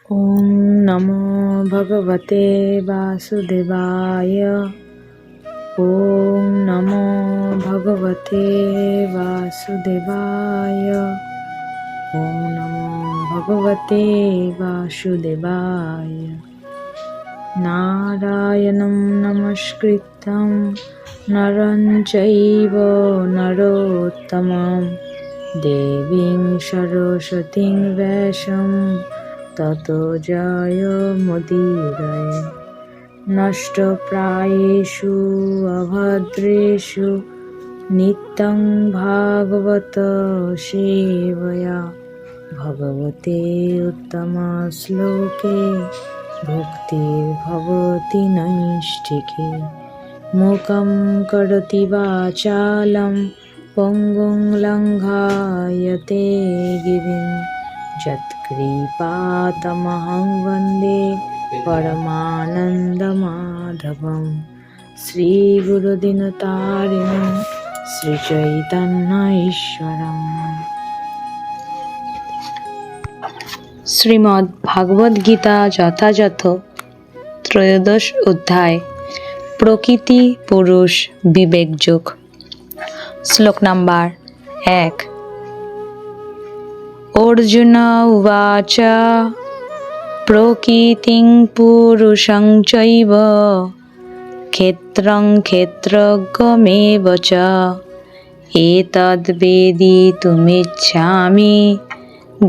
ॐ नमो भगवते वासुदेवाय। ॐ नमो भगवते वासुदेवाय। ॐ नमो भगवते वासुदेवाय। नारायणं नमस्कृतं नरं चैव नरोत्तमं देवीं सरस्वतीं व्यासं ततो जयमुदीरये। नष्टप्रायेषु अभद्रेषु नित्यं भागवत सेवया भगवते उत्तमश्लोके भुक्तिर्भवति नैष्ठिकी। मूकं करोति वाचालं पङ्गुं लङ्घयते गिरिं यत्कृपातमहं वन्दे परमानन्दमाधवं। श्रीगुरुदिनतारिणं श्रीचैतन्य ईश्वरम्। শ্রীমদ্ ভাগবত গীতা যথাযথ ত্রয়োদশ অধ্যায় প্রকৃতি পুরুষ বিবেকযোগ। শ্লোক নাম্বার 1। অর্জুন উবাচ প্রকৃতিং পুরুষং চৈব ক্ষেত্রং ক্ষেত্রজ্ঞমেব চ এতদ্বেদিতুমিচ্ছামি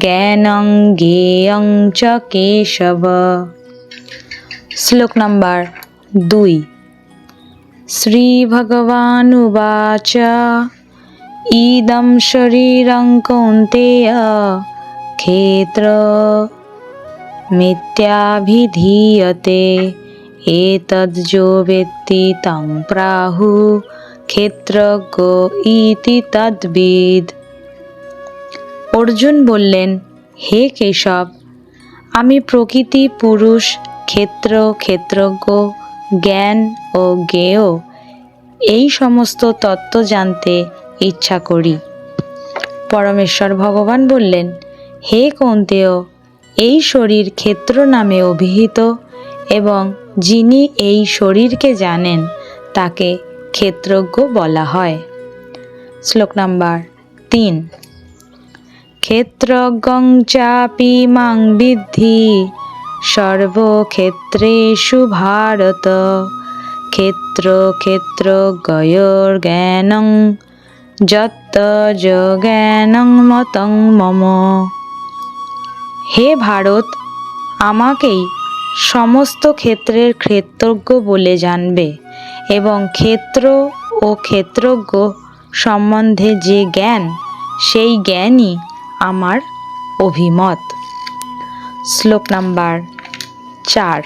জ্ঞানং জ্ঞেয়ং চ কেশব। শ্লোক নাম্বার 2। শ্রীভগবানুবাচ ইদং শরীরং কৌন্তেয় ক্ষেত্রমিত্যভিধীয়তে এতদ্যো বেত্তি তং প্রাহু ক্ষেত্রজ্ঞ ইতি তদ্বিদ। অর্জুন বললেন, হে কেশব, আমি প্রকৃতি পুরুষ ক্ষেত্র ক্ষেত্রজ্ঞ জ্ঞান ও জ্ঞেয় এই সমস্ত তত্ত্ব জানতে ইচ্ছা করি। পরমেশ্বর ভগবান বললেন, হে কৌন্তেয়, এই শরীর ক্ষেত্র নামে অভিহিত এবং যিনি এই শরীরকে জানেন তাকে ক্ষেত্রজ্ঞ বলা হয়। শ্লোক নাম্বার 3। ক্ষেত্রজ্ঞং চাপি মাং বিদ্ধি সর্বক্ষেত্রেষু ভারত ক্ষেত্র ক্ষেত্রজ্ঞয়োর্জ্ঞানং যত্তজ জ্ঞানং মতং মম। হে ভারত, আমাকেই সমস্ত ক্ষেত্রের ক্ষেত্রজ্ঞ বলে জানবে এবং ক্ষেত্র ও ক্ষেত্রজ্ঞ সম্বন্ধে যে জ্ঞান, সেই জ্ঞানই আমার অভিমত। শ্লোক নাম্বার 4।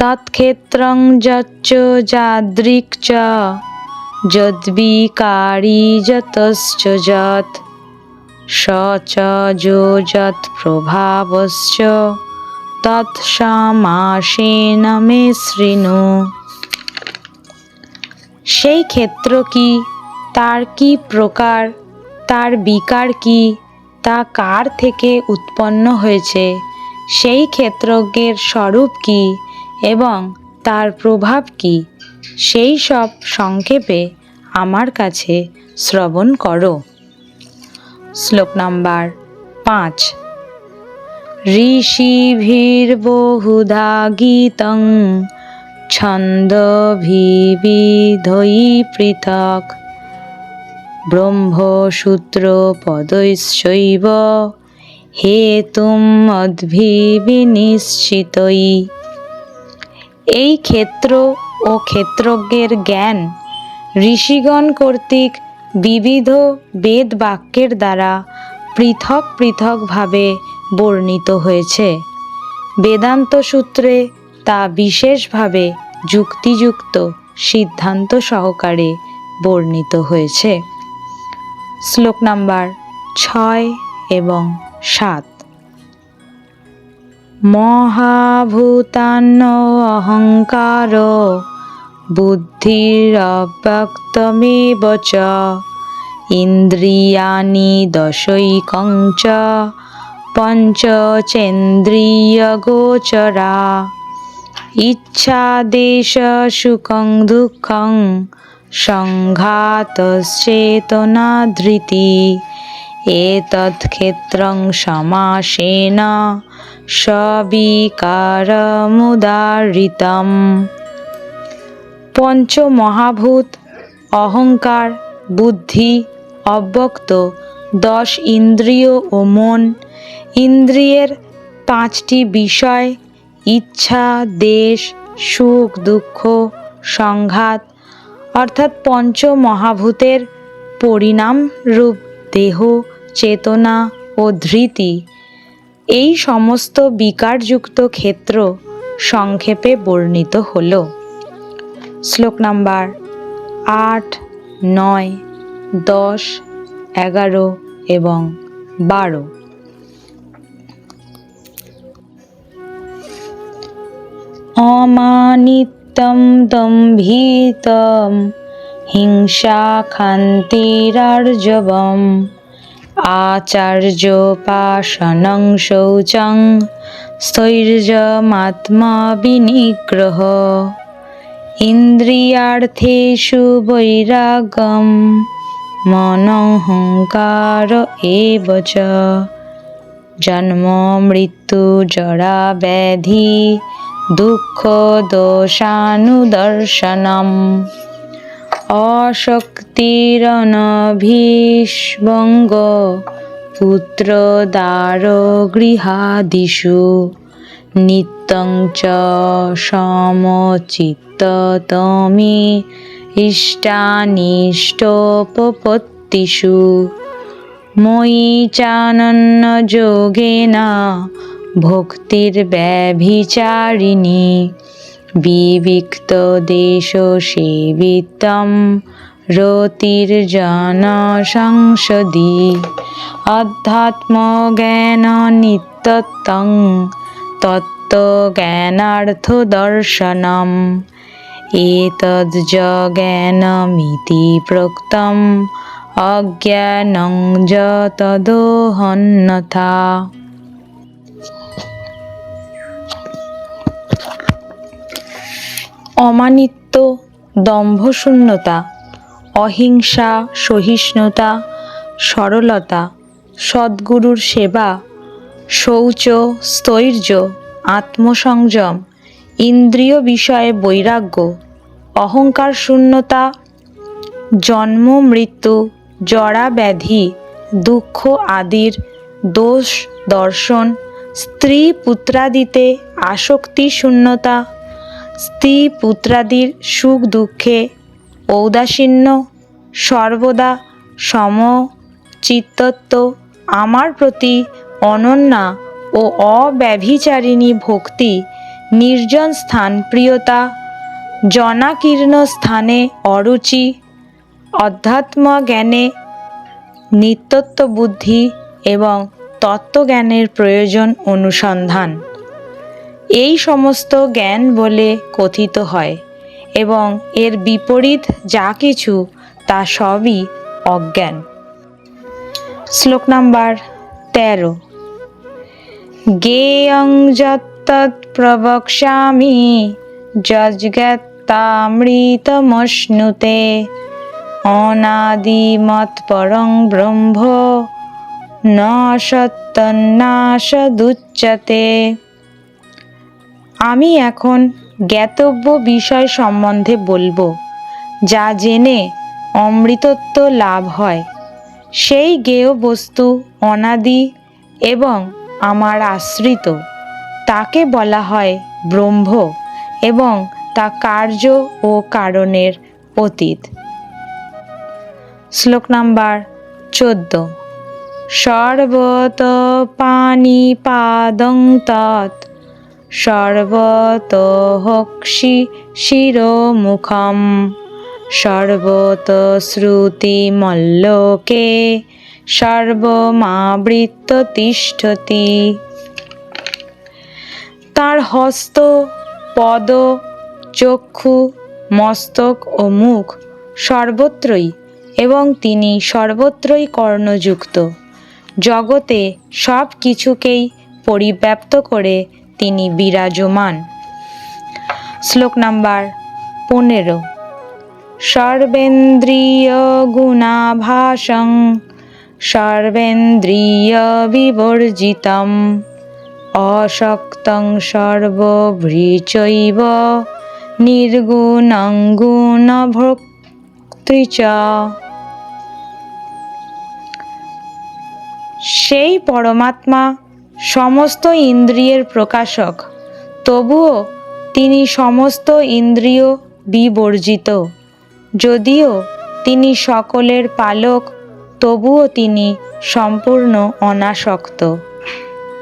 তৎক্ষেত্রং যচ্চ যাদৃক্ চ যদ্বিকারী যতশ্চ যৎ স চ যো যৎ প্রভাবশ্চ তৎসমাসেন মে শৃণু। সেই ক্ষেত্র কি, তার কি প্রকার, তার বিকার কি, তা কার থেকে উৎপন্ন হয়েছে, সেই ক্ষেত্রজ্ঞের স্বরূপ কি এবং তার প্রভাব কি, সেই সব সংক্ষেপে আমার কাছে শ্রবণ করো। শ্লোক নাম্বার 5। ঋষিভির্বহুধা গীতং ছন্দোভিবিধৈ পৃথক ব্রহ্মসূত্র পদৈশ্চৈব হেতুম অদ্ভিবিনিশ্চিতৈ। এই ক্ষেত্র ও ক্ষেত্রজ্ঞের জ্ঞান ঋষিগণ কর্তৃক বিবিধ বেদ বাক্যের দ্বারা পৃথক পৃথকভাবে বর্ণিত হয়েছে। বেদান্ত সূত্রে তা বিশেষভাবে যুক্তিযুক্ত সিদ্ধান্ত সহকারে বর্ণিত হয়েছে। শ্লোক নাম্বার 6 এবং 7। মহাভূতান্ অহংকার বুদ্ধিরব্যক্তমেব চ ইন্দ্রিয়াণি দশৈকং চ পঞ্চচেন্দ্রিয়গোচরা ইচ্ছা দেশ সুখং দুঃখং সংঘাতশ্চেতনা ধৃতি এতৎ ক্ষেত্রং সমাসেন সবিকারমুদাহৃতম। পঞ্চমহাভূত অহংকার, বুদ্ধি, অব্যক্ত 10 ইন্দ্রিয় ও মন, ইন্দ্রিয়ের 5টি বিষয়, ইচ্ছা, দেশ, সুখ দুঃখ, সংঘাত অর্থাৎ পঞ্চমহাভূতের পরিণাম রূপ দেহ, চেতনা ও ধৃতি, এই সমস্ত বিকারযুক্ত ক্ষেত্র সংক্ষেপে বর্ণিত হল। শ্লোক নাম্বার 8, 9, 10, 11 এবং 12। অমানিত্যং দম্ভিতং হিংসা ক্ষান্তিরার্জবম আচার্যোপাসনং শৌচং স্থৈর্যমাত্মবিনিগ্রহ ইন্দ্রিয়ার্থেষু বৈরাগ্যম মনঃহংকার এব চ জন্ম মৃত্যু জরা ব্যাধি দুঃখ দোষানুদর্শনম অশক্তিরনভিষ্বঙ্গ পুত্রদার গৃহাদিষু নিত্যং চ সমচিত্ততমি ইষ্টানিষ্টোপপত্তিষু ময়ি চানন্যযোগেন ভক্তির্ব্যভিচারিণী বিবিক্তদেশসেবিতং রতির্জনসংসদি অধ্যাত্মজ্ঞাননিত্যত্বং তত্ত্বজ্ঞানার্থদর্শনম এতজ্জ্ঞানমিতি প্রোক্তম অজ্ঞানং তদোহন্যথা। অমানিত্য, দম্ভশূন্যতা, অহিংসা, সহিষ্ণুতা, সরলতা, সদ্গুরুর সেবা, শৌচ, স্থৈর্য, আত্মসংযম, ইন্দ্রিয় বিষয়ে বৈরাগ্য, অহংকার শূন্যতা, জন্ম মৃত্যু, জরা ব্যাধি, দুঃখ আদির দোষ দর্শন, স্ত্রী পুত্রাদিতে আসক্তি শূন্যতা, স্ত্রী পুত্রাদির সুখ দুঃখে ঔদাসীন্য, সর্বদা সমচিত্তত্ব, আমার প্রতি অনন্যা ও অব্যভিচারিণী ভক্তি, নির্জন স্থান প্রিয়তা, জনাকীর্ণ স্থানে অরুচি, অধ্যাত্ম জ্ঞানে নিত্যত্ব বুদ্ধি এবং তত্ত্বজ্ঞানের প্রয়োজন অনুসন্ধান, এই সমস্ত জ্ঞান বলে কথিত হয় এবং এর বিপরীত যা কিছু তা সবই অজ্ঞান। শ্লোক নাম্বার 13। জ্ঞেয়ং যত্তৎ প্রবক্ষ্যামি যজ্ঞাত্তামৃতমশ্নুতে অনাদিমৎপরং ব্রহ্ম ন সত্তন্নাসদুচ্যতে। আমি এখন জ্ঞাতব্য বিষয় সম্বন্ধে বলবো, যা জেনে অমৃতত্ব লাভ হয়। সেই জ্ঞেয় বস্তু অনাদি এবং আমার আশ্রিত, তাকে বলা হয় ব্রহ্ম এবং তা কার্য ও কারণের অতীত। শ্লোক নাম্বার 14। সর্বতঃ পাণিপাদং তৎ সর্বতঃ শিরোমুখম সর্বতঃ শ্রুতিমল্লোকে সর্বমাবৃত্য তিষ্ঠতি। তার হস্ত, পদ, চক্ষু, মস্তক ও মুখ সর্বত্রই এবং তিনি সর্বত্রই কর্ণযুক্ত। জগতে সব কিছুকেই পরিব্যাপ্ত করে তিনি বিরাজমান। শ্লোক নাম্বার 15। সর্বেন্দ্রিয় গুণাভাসং সর্বেন্দ্রিয় বিবর্জিতম অশক্তং সর্বভৃচৈব নির্গুণং গুণভোক্তৃ চ। সেই পরমাত্মা সমস্ত ইন্দ্রিয়ের প্রকাশক, তবুও তিনি সমস্ত ইন্দ্রিয় বিবর্জিত। যদিও তিনি সকলের পালক, তবুও তিনি সম্পূর্ণ অনাসক্ত।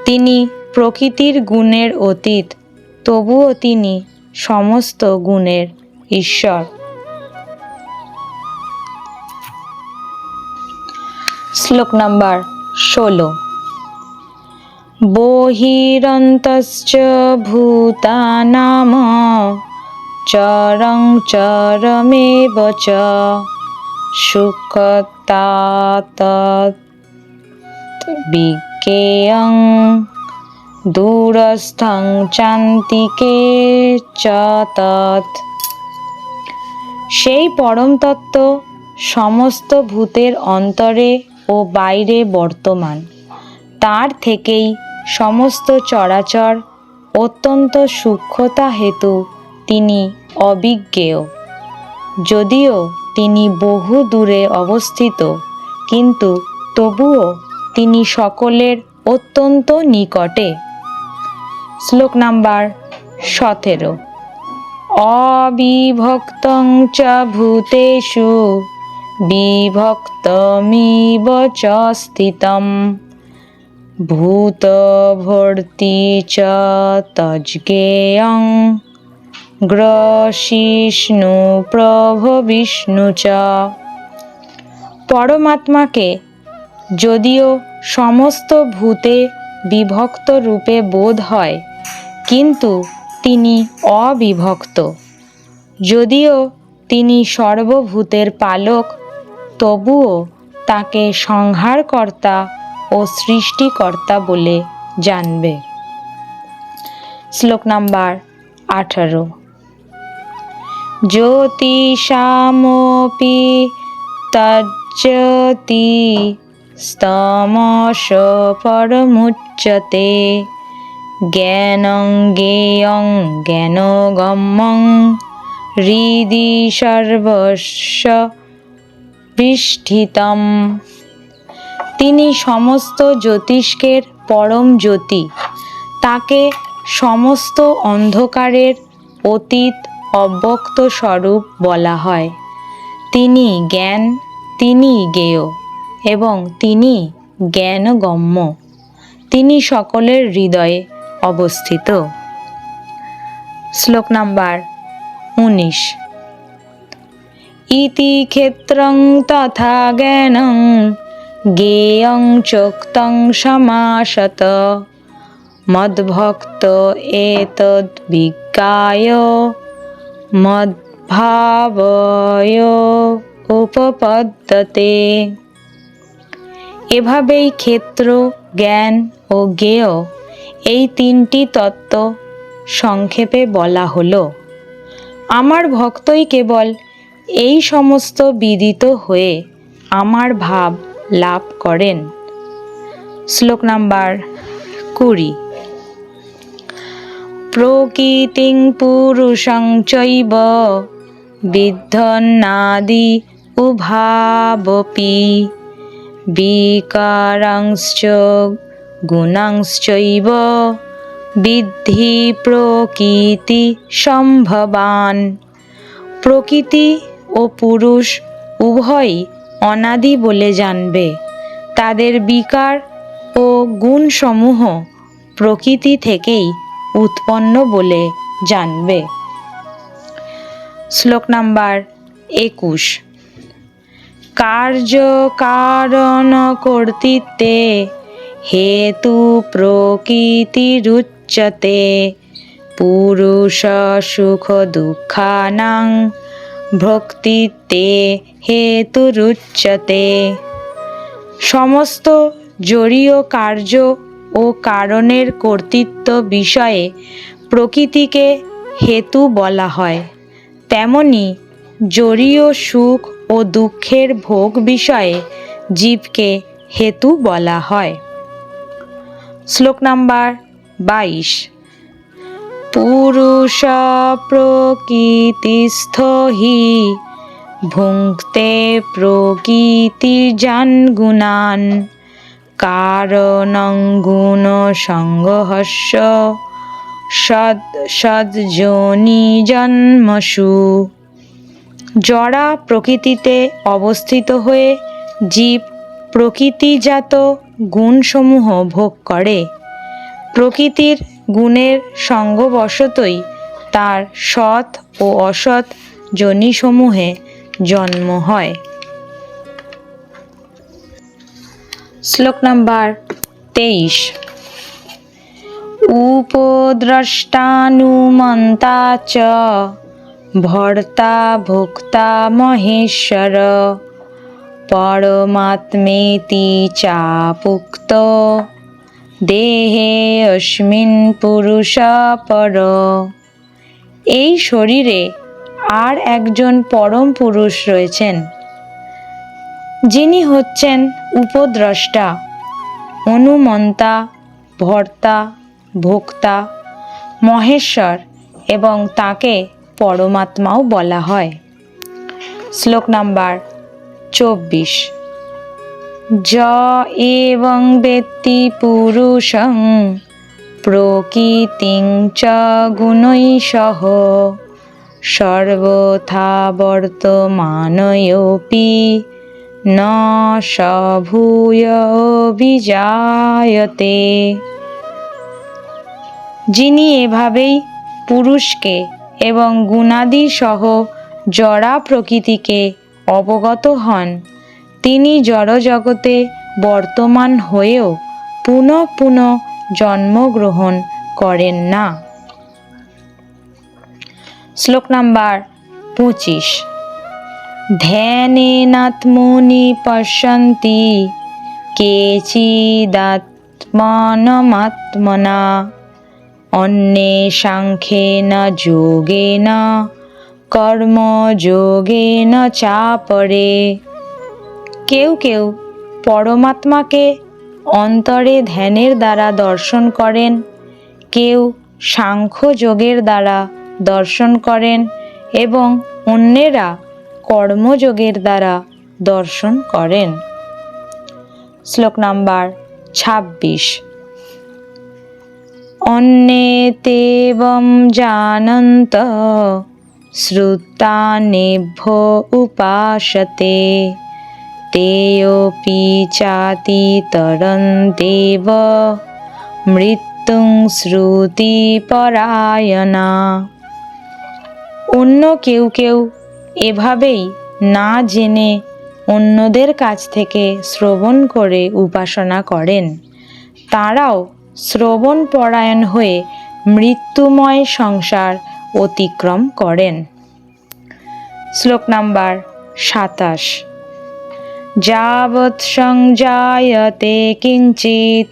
তিনি প্রকৃতির গুণের অতীত, তবুও তিনি সমস্ত গুণের ঈশ্বর। শ্লোক নাম্বার 16। বহিরন্তশ্চ ভূতানাম চরং চরমেব চ সুখতাত বিজ্ঞেয়ং দূরস্থং চান্তিকে চ তৎ। সেই পরম তত্ত্ব সমস্ত ভূতের অন্তরে ও বাইরে বর্তমান। তার থেকেই সমস্ত চরাচর অত্যন্ত সূক্ষ্মতা হেতু তিনি অবিজ্ঞেয়। যদিও তিনি বহু দূরে অবস্থিত, কিন্তু তবুও তিনি সকলের অত্যন্ত নিকটে। শ্লোক নাম্বার 17। অবিভক্তং চ ভূতেষু বিভক্তমিব চ স্থিতম ভূতভর্তি চ তজ্জ্ঞেয়ং গ্রসিষ্ণু প্রভবিষ্ণু চ। পরমাত্মাকে যদিও সমস্ত ভূতে বিভক্ত রূপে বোধ হয়, কিন্তু তিনি অবিভক্ত। যদিও তিনি সর্বভূতের পালক, তবুও তাকে সংহারকর্তা ও সৃষ্টিকর্তা বলে জানবে। শ্লোক নাম্বার 18। জ্যোতিষামপি তজ্জতি স্তমস পরমুচ্যতে জ্ঞানং জ্ঞেয়ং জ্ঞানগম্যং হৃদি সর্বস্ব বিষ্ঠিতম। তিনি সমস্ত জ্যোতিষ্কের পরম জ্যোতি। তাকে সমস্ত অন্ধকারের অতীত অব্যক্ত স্বরূপ বলা হয়। তিনি জ্ঞান, তিনি জ্ঞেয় এবং তিনি জ্ঞানগম্য। তিনি সকলের হৃদয়ে অবস্থিত। শ্লোক নাম্বার 19। ইতি ক্ষেত্রং তথা জ্ঞানং জ্ঞেয়ং চোক্তং সমাসত মদ্ভক্ত এতদ্ বিজ্ঞায় মদ্ভাবয় উপপদ্যতে। এভাবেই ক্ষেত্র, জ্ঞান ও জ্ঞেয় এই তিনটি তত্ত্ব সংক্ষেপে বলা হলো। আমার ভক্তই কেবল এই সমস্ত বিদিত হয়ে আমার ভাব লাভ করেন। শ্লোক নাম্বার 20। প্রকৃতিং পুরুষং চৈব বিদ্ধন্নাদি উভাবপি বিকারাংশ্চ গুণাংশ্চৈব বিদ্ধি প্রকৃতি সম্ভবান। প্রকৃতি ও পুরুষ উভয়ই অনাদি বলে জানবে। তাদের বিকার ও গুণসমূহ প্রকৃতি থেকেই উৎপন্ন বলে জানবে। শ্লোক নাম্বার 21। কার্য কারণ কর্তৃত্বে হেতু প্রকৃতিরুচ্যতে পুরুষ সুখ দুঃখানাং ভক্তিতে হেতুরুচ্যতে। সমস্ত জড়ীয় কার্য ও কারণের কর্তৃত্ব বিষয়ে প্রকৃতিকে হেতু বলা হয়, তেমনি জড়ীয় সুখ ও দুঃখের ভোগ বিষয়ে জীবকে হেতু বলা হয়। শ্লোক নাম্বার 22। পুরুষ প্রকৃতিস্থ হি ভুঙ্ক্তে প্রকৃতিজান গুণান কারণং গুণ সংঘর্ষ সৎযোনি জন্মসু। জড়া প্রকৃতিতে অবস্থিত হয়ে জীব প্রকৃতিজাত গুণসমূহ ভোগ করে। প্রকৃতির গুণের সঙ্গবশতই তার সৎ ও অসৎ যোনিসমূহে জন্ম হয়। শ্লোক নাম্বার 23। উপদ্রষ্টানুমন্তা চ ভর্তা ভোক্তা মহেশ্বর পরমাত্মেতি চাপুক্ত দেহে অস্মিন পুরুষ পর। এই শরীরে আর একজন পরম পুরুষ রয়েছেন, যিনি হচ্ছেন উপদ্রষ্টা, অনুমন্তা, ভর্তা, ভোক্তা, মহেশ্বর এবং তাকে পরমাত্মাও বলা হয়। শ্লোক নাম্বার 24। য এবং বেত্তি পুরুষং প্রকৃতিং চ গুণৈঃসহ সর্বথা বর্তমানয়োপি ন স ভূয় অভিজায়তে। যিনি এভাবেই পুরুষকে এবং গুণাদি সহ জড়া প্রকৃতিকে অবগত হন, তিনি জড়জগতে বর্তমান হয়েও পুনঃ পুনঃ জন্মগ্রহণ করেন না। শ্লোক নাম্বার 25। ধ্যানেনাত্মনি পশ্যন্তি কেচিদাত্মনমাত্মনা অন্যে সাংখ্যেন যোগেন কর্মযোগেন চাপরে। কেউ কেউ পরমাত্মাকে অন্তরে ধ্যানের দ্বারা দর্শন করেন, কেউ সাংখ্য যোগের দ্বারা দর্শন করেন এবং অন্যেরা কর্মযোগের দ্বারা দর্শন করেন। শ্লোক নাম্বার 26। অন্যেতেবং জানন্ত শ্রুতানেভ্য উপাসতে তেয়োপি চাতি তরন্তেব মৃত্যুং শ্রুতি পরায়ণা। অন্য কেউ কেউ এভাবেই না জেনে অন্যদের কাছ থেকে শ্রবণ করে উপাসনা করেন। তাঁরাও শ্রবণ পরায়ণ হয়ে মৃত্যুময় সংসার অতিক্রম করেন। শ্লোক নাম্বার 27। যাবৎ সংজায়তে কিঞ্চিৎ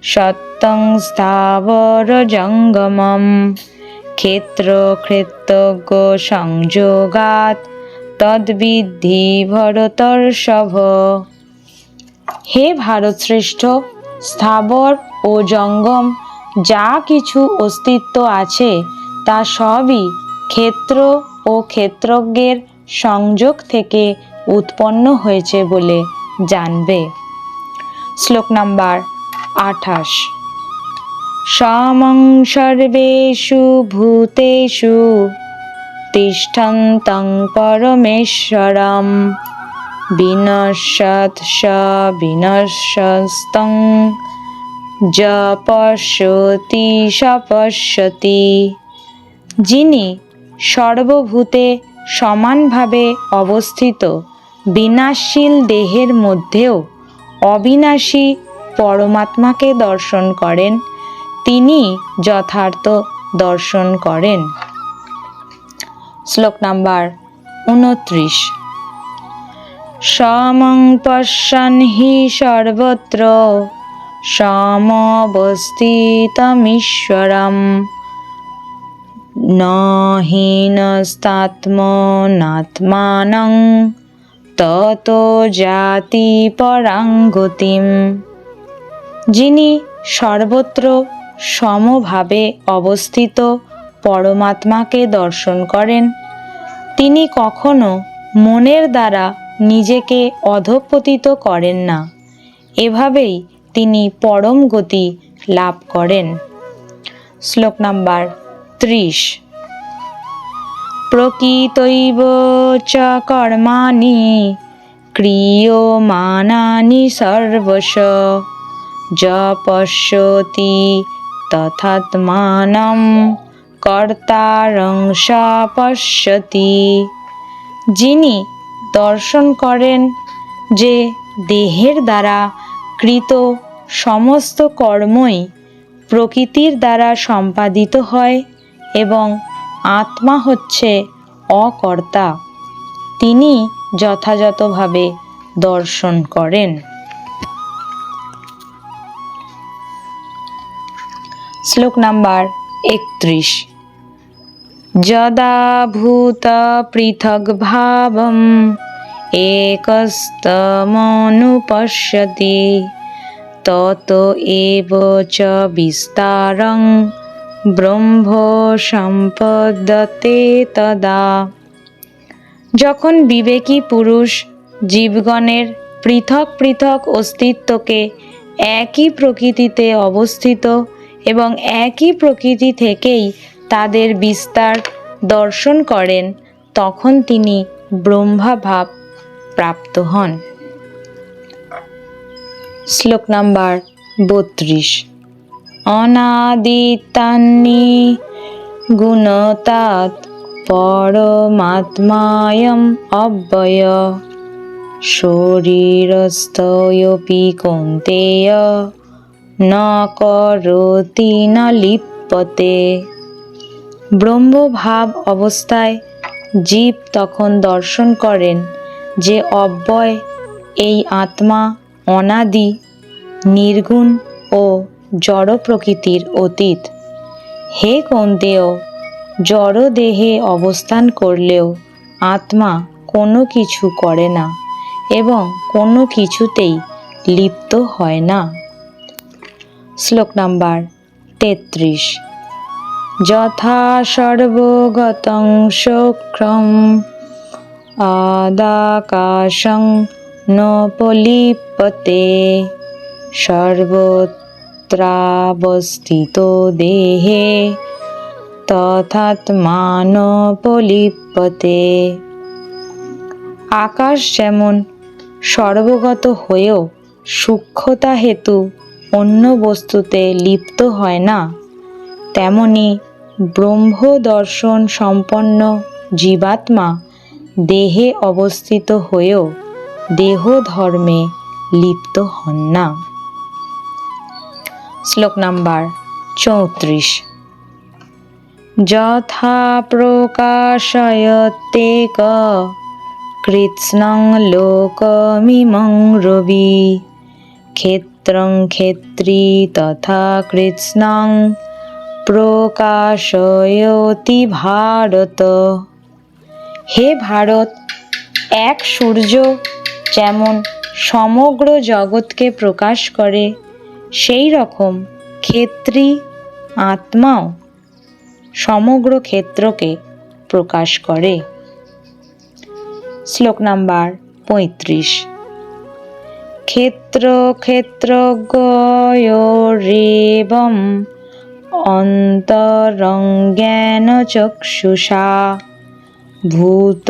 সত্যং স্থাবর জঙ্গমম ক্ষেত্রক্ষেত্রজ্ঞ সংযোগাৎ তদ্বিদ্ধি ভরতর্ষভ। হে ভারতশ্রেষ্ঠ, স্থাবর ও জঙ্গম যা কিছু অস্তিত্ব আছে তা সবই ক্ষেত্র ও ক্ষেত্রজ্ঞের সংযোগ থেকে উৎপন্ন হয়েছে বলে জানবে। শ্লোক নাম্বার 28। সমং সর্বেষু ভূতেষু তিষ্ঠন্তং পরমেশ্বরম বিনশ্যৎ স বিনশ্যস্তং য পশ্যতি স পশ্যতি। যিনি সর্বভূতে সমানভাবে অবস্থিত বিনাশশীল দেহের মধ্যেও অবিনাশী পরমাত্মাকে দর্শন করেন, তিনি যথার্থ দর্শন করেন। শ্লোক নাম্বার 29। সমং পশ্যন হি সর্বত্র সমবস্থিতমীশ্বরম ন হীনস্তাত্মনাত্মানং ততো যাতি পরাং গতিম। যিনি সর্বত্র সমভাবে অবস্থিত পরমাত্মাকে দর্শন করেন, তিনি কখনো মনের দ্বারা নিজেকে অধঃপতিত করেন না। এভাবেই তিনি পরম গতি লাভ করেন। শ্লোক নাম্বার 30। প্রকৃতৈব চ কর্মাণি ক্রিয়মাণানি সর্বশ যঃ পশ্যতি তথাত্মানং কর্তারং স পশ্যতি। যিনি দর্শন করেন যে দেহের দ্বারা কৃত সমস্ত কর্মই প্রকৃতির দ্বারা সম্পাদিত হয় এবং আত্মা হচ্ছে অকর্তা, তিনি যথাযথভাবে দর্শন করেন। শ্লোক নাম্বার 31। যদা ভূত পৃথক ভাবম একস্তমনুপশ্যতি তত এব চ বিস্তারং ব্রহ্ম সম্পদ্যতে তদা। যখন বিবেকী পুরুষ জীবগণের পৃথক পৃথক অস্তিত্বকে একই প্রকৃতিতে অবস্থিত এবং একই প্রকৃতি থেকেই তাদের বিস্তার দর্শন করেন, তখন তিনি ব্রহ্মভাব প্রাপ্ত হন। শ্লোক নাম্বার 32। অনাদিতান্নি গুণতাৎ পরমাত্মায়ম অব্যয় শরীরস্থয়োপি কৌন্তেয় ন করোতি ন লিপ্যতে। ব্রহ্মভাব অবস্থায় জীব তখন দর্শন করেন যে অব্যয় এই আত্মা অনাদি, নির্গুণ ও জড় প্রকৃতির অতীত। হে কৌন্তেয়, জড় দেহে অবস্থান করলেও আত্মা কোনো কিছু করে না এবং কোনো কিছুতেই লিপ্ত হয় না। শ্লোক নাম্বার 33। যথা সর্বগতং সূক্ষ্মং আদাকাশং নোপলিপ্যতে সর্বত্রাবস্থিতো দেহে তথাত্মানোপলিপ্যতে। আকাশ যেমন সর্বগত হয়েও সূক্ষ্মতা হেতু অন্য বস্তুতে লিপ্ত হয় না, তেমনি ব্রহ্ম দর্শন সম্পন্ন জীবাত্মা দেহে অবস্থিত হয়েও দেহ ধর্মে লিপ্ত হন না। শ্লোক নাম্বার 34। যথা প্রকাশয়ত্যেক কৃৎস্নং লোকমিমং রবি ক্ষেত্রং ক্ষেত্রী তথা কৃৎস্নং প্রকাশয়তি ভারত। হে ভারত, এক সূর্য যেমন সমগ্র জগৎকে প্রকাশ করে, সেই রকম ক্ষেত্রী আত্মাও সমগ্র ক্ষেত্রকে প্রকাশ করে। শ্লোক নাম্বার 35। ক্ষেত্র ক্ষেত্রজ্ঞয়োরেবম অন্তরজ্ঞান চক্ষুষা ভূত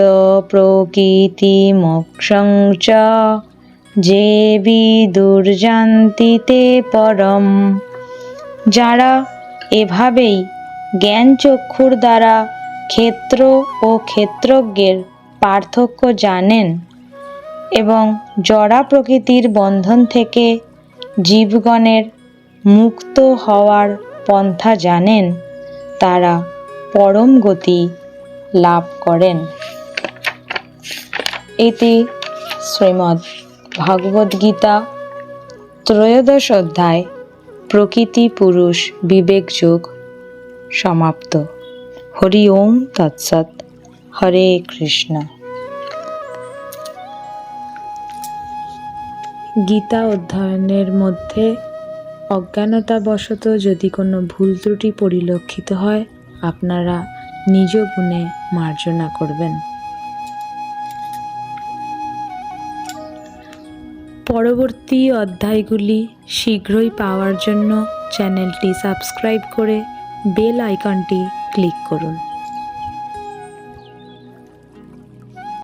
প্রকৃতি মোক্ষং চ যে বিদুর্যান্তি তে পরম। যারা এভাবেই জ্ঞান চক্ষুর দ্বারা ক্ষেত্র ও ক্ষেত্রজ্ঞের পার্থক্য জানেন এবং জড়া প্রকৃতির বন্ধন থেকে জীবগণের মুক্ত হওয়ার পন্থা জানেন, তারা পরম গতি লাভ করেন। ইতি শ্রীমদ্ ভাগবত গীতা ত্রয়োদশ অধ্যায় প্রকৃতি পুরুষ বিবেক যোগ সমাপ্ত। হরি ওম তৎসৎ। হরে কৃষ্ণ। গীতা অধ্যয়নের মধ্যে অজ্ঞানতাবশত যদি কোনো ভুল ত্রুটি পরিলক্ষিত হয়, আপনারা নিজ গুণে মার্জনা করবেন। পরবর্তী অধ্যায়গুলি শীঘ্রই পাওয়ার জন্য চ্যানেলটি সাবস্ক্রাইব করে বেল আইকনটি ক্লিক করুন।